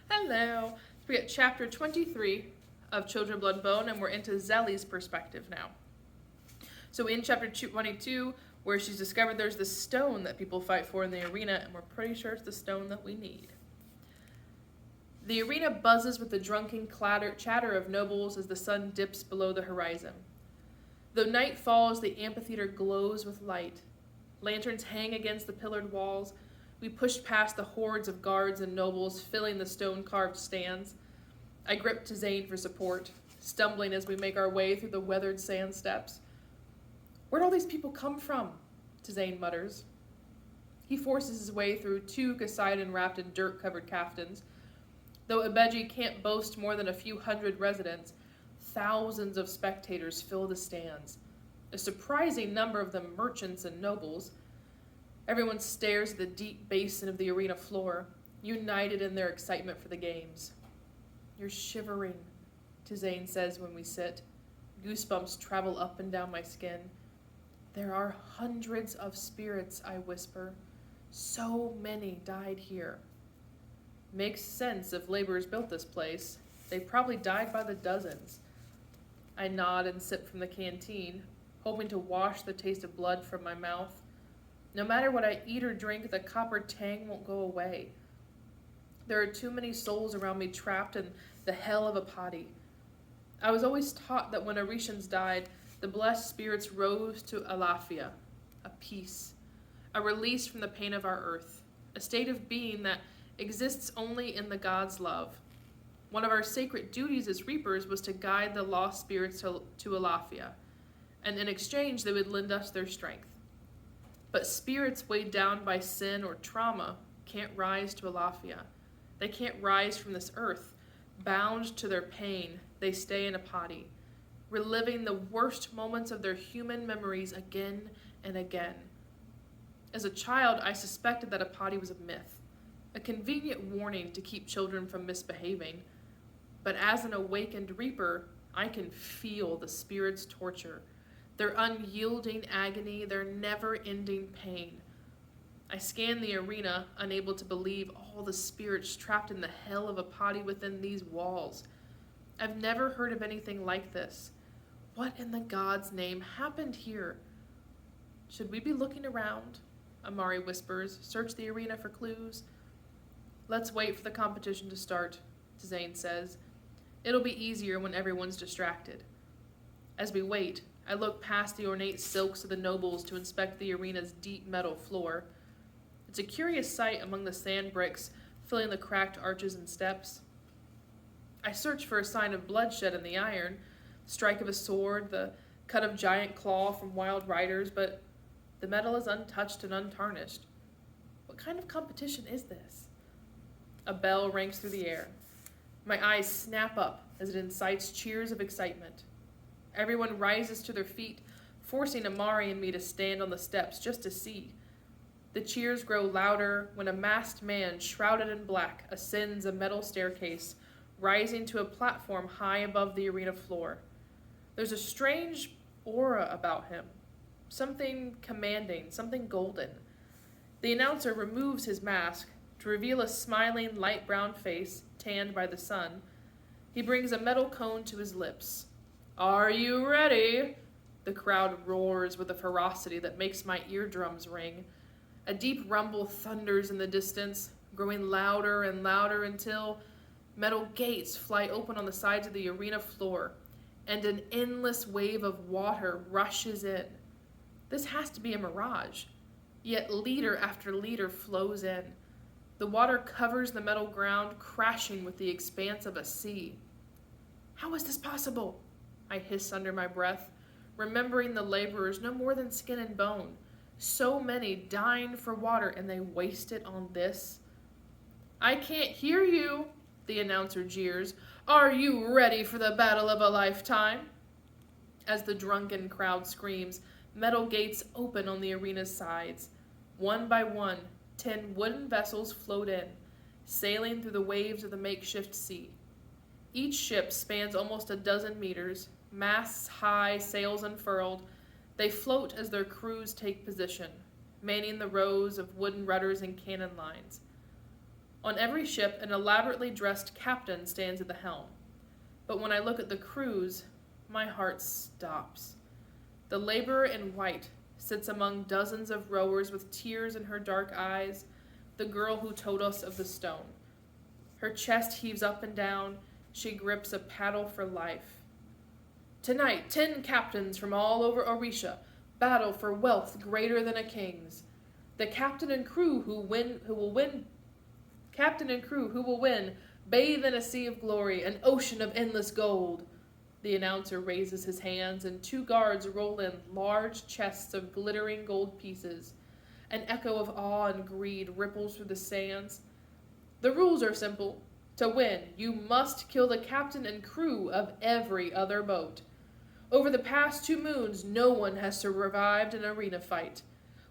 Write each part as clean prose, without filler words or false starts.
Hello. We get chapter 23 of Children, Blood, Bone, and we're into Zelly's perspective now. So in chapter 22, where she's discovered there's this stone that people fight for in the arena, and we're pretty sure it's the stone that we need. The arena buzzes with the drunken chatter of nobles as the sun dips below the horizon. Though night falls, the amphitheater glows with light. Lanterns hang against the pillared walls. We push past the hordes of guards and nobles filling the stone-carved stands. I grip to Zane for support, stumbling as we make our way through the weathered sand steps. "Where'd all these people come from?" Zane mutters. He forces his way through two Poseidon wrapped in dirt-covered caftans. Though Ibeji can't boast more than a few hundred residents, thousands of spectators fill the stands, a surprising number of them merchants and nobles. Everyone stares at the deep basin of the arena floor, united in their excitement for the games. "You're shivering," Zane says when we sit. Goosebumps travel up and down my skin. "There are hundreds of spirits," I whisper. "So many died here." "Makes sense if laborers built this place. They probably died by the dozens." I nod and sip from the canteen, hoping to wash the taste of blood from my mouth. No matter what I eat or drink, the copper tang won't go away. There are too many souls around me trapped in the hell of a potty. I was always taught that when Orishans died, the blessed spirits rose to Alafia, a peace, a release from the pain of our earth, a state of being that exists only in the gods' love. One of our sacred duties as reapers was to guide the lost spirits to Alafia, and in exchange they would lend us their strength. But spirits weighed down by sin or trauma can't rise to Alafia. They can't rise from this earth. Bound to their pain, they stay in a potty, reliving the worst moments of their human memories again and again. As a child, I suspected that a potty was a myth, a convenient warning to keep children from misbehaving. But as an awakened reaper, I can feel the spirit's torture, their unyielding agony, their never-ending pain. I scan the arena, unable to believe all the spirits trapped in the hell of a potty within these walls. I've never heard of anything like this. What in the gods' name happened here? "Should we be looking around?" Amari whispers. "Search the arena for clues." "Let's wait for the competition to start," Zane says. "It'll be easier when everyone's distracted." As we wait, I look past the ornate silks of the nobles to inspect the arena's deep metal floor. It's a curious sight among the sand bricks filling the cracked arches and steps. I search for a sign of bloodshed in the iron, the strike of a sword, the cut of giant claw from wild riders, but the metal is untouched and untarnished. What kind of competition is this? A bell rings through the air. My eyes snap up as it incites cheers of excitement. Everyone rises to their feet, forcing Amari and me to stand on the steps just to see. The cheers grow louder when a masked man shrouded in black ascends a metal staircase, rising to a platform high above the arena floor. There's a strange aura about him, something commanding, something golden. The announcer removes his mask to reveal a smiling, light brown face, tanned by the sun. He brings a metal cone to his lips. "Are you ready?" The crowd roars with a ferocity that makes my eardrums ring. A deep rumble thunders in the distance, growing louder and louder until metal gates fly open on the sides of the arena floor, and an endless wave of water rushes in. This has to be a mirage, yet liter after liter flows in. The water covers the metal ground, crashing with the expanse of a sea. "How is this possible?" I hiss under my breath, remembering the laborers no more than skin and bone. So many dying for water, and they waste it on this. "I can't hear you," the announcer jeers. "Are you ready for the battle of a lifetime?" As the drunken crowd screams, metal gates open on the arena's sides. One by one, 10 wooden vessels float in, sailing through the waves of the makeshift sea. Each ship spans almost a dozen meters, masts high, sails unfurled. They float as their crews take position, manning the rows of wooden rudders and cannon lines. On every ship, an elaborately dressed captain stands at the helm. But when I look at the crews, my heart stops. The laborer in white sits among dozens of rowers with tears in her dark eyes, the girl who told us of the stone. Her chest heaves up and down. She grips a paddle for life. Tonight, 10 captains from all over Orisha battle for wealth greater than a king's. The captain and crew who will win, bathe in a sea of glory, an ocean of endless gold. The announcer raises his hands, and 2 guards roll in large chests of glittering gold pieces. An echo of awe and greed ripples through the sands. The rules are simple. To win, you must kill the captain and crew of every other boat. Over the past 2 moons, no one has survived an arena fight.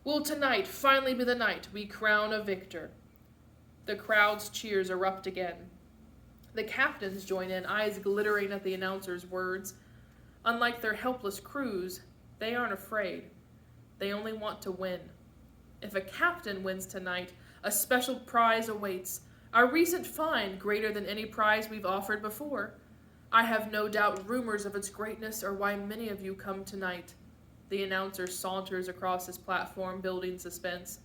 Will tonight finally be the night we crown a victor? The crowd's cheers erupt again. The captains join in, eyes glittering at the announcer's words. Unlike their helpless crews, they aren't afraid. They only want to win. If a captain wins tonight, a special prize awaits, a recent find greater than any prize we've offered before. I have no doubt rumors of its greatness are why many of you come tonight. The announcer saunters across his platform, building suspense.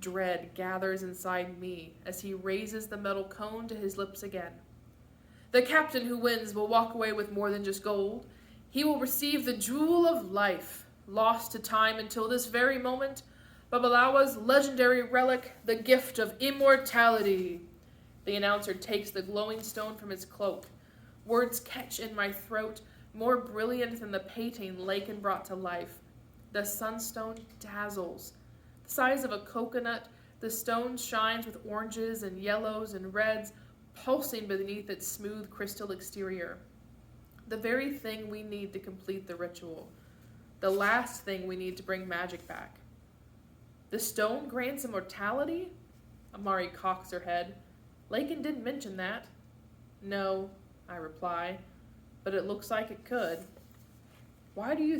Dread gathers inside me as he raises the metal cone to his lips again. The captain who wins will walk away with more than just gold. He will receive the jewel of life, lost to time until this very moment, Babalawa's legendary relic, the gift of immortality. The announcer takes the glowing stone from his cloak. Words catch in my throat, more brilliant than the painting Lakin brought to life. The sunstone dazzles. The size of a coconut, the stone shines with oranges and yellows and reds, pulsing beneath its smooth crystal exterior. The very thing we need to complete the ritual. The last thing we need to bring magic back. The stone grants immortality? Amari cocks her head. Lakin didn't mention that. No, I reply, but it looks like it could. Who do you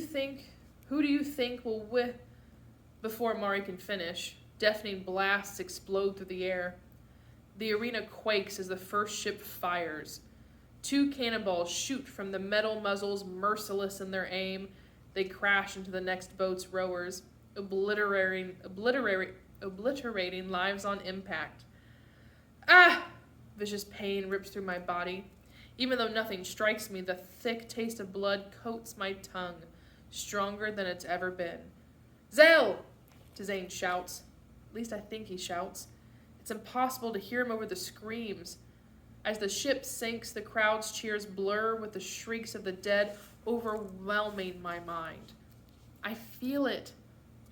think will win? Before Amari can finish, deafening blasts explode through the air. The arena quakes as the first ship fires. 2 cannonballs shoot from the metal muzzles, merciless in their aim. They crash into the next boat's rowers, obliterating lives on impact. Ah! Vicious pain rips through my body. Even though nothing strikes me, the thick taste of blood coats my tongue, stronger than it's ever been. Zell! Tizane shouts. At least I think he shouts. It's impossible to hear him over the screams. As the ship sinks, the crowd's cheers blur with the shrieks of the dead, overwhelming my mind. I feel it,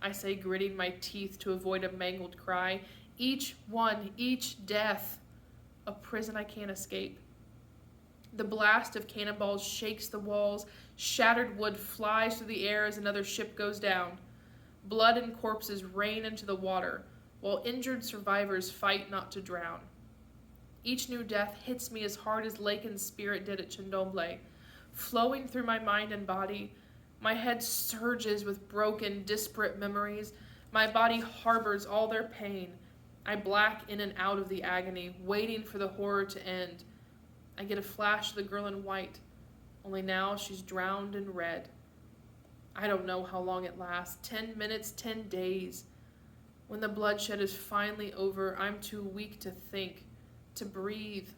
I say, gritting my teeth to avoid a mangled cry. Each one, each death. A prison I can't escape. The blast of cannonballs shakes the walls. Shattered wood flies through the air as another ship goes down. Blood and corpses rain into the water, while injured survivors fight not to drown. Each new death hits me as hard as Lakin's spirit did at Chindomble. Flowing through my mind and body, my head surges with broken, disparate memories. My body harbors all their pain. I black in and out of the agony, waiting for the horror to end. I get a flash of the girl in white, only now she's drowned in red. I don't know how long it lasts, 10 minutes, 10 days. When the bloodshed is finally over, I'm too weak to think, to breathe.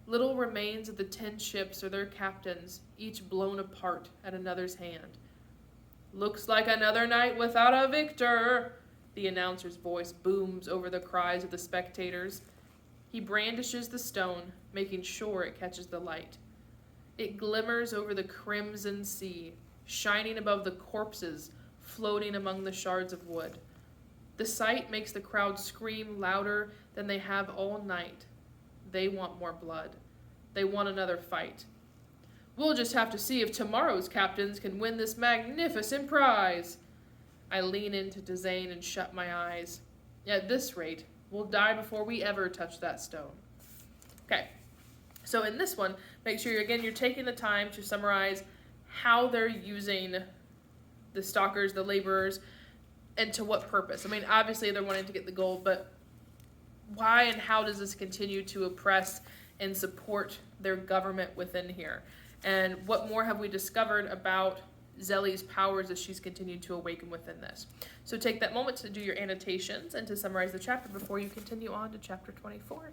Little remains of the 10 ships or their captains, each blown apart at another's hand. Looks like another night without a victor, the announcer's voice booms over the cries of the spectators. He brandishes the stone, making sure it catches the light. It glimmers over the crimson sea, shining above the corpses floating among the shards of wood. The sight makes the crowd scream louder than they have all night. They want more blood. They want another fight. We'll just have to see if tomorrow's captains can win this magnificent prize. I lean into Tizane and shut my eyes. At this rate, we'll die before we ever touch that stone. Okay, so in this one, make sure you're taking the time to summarize how they're using the stalkers, the laborers, and to what purpose. I mean, obviously they're wanting to get the gold, but why and how does this continue to oppress and support their government within here? And what more have we discovered about Zelly's powers as she's continued to awaken within this? So take that moment to do your annotations and to summarize the chapter before you continue on to chapter 24.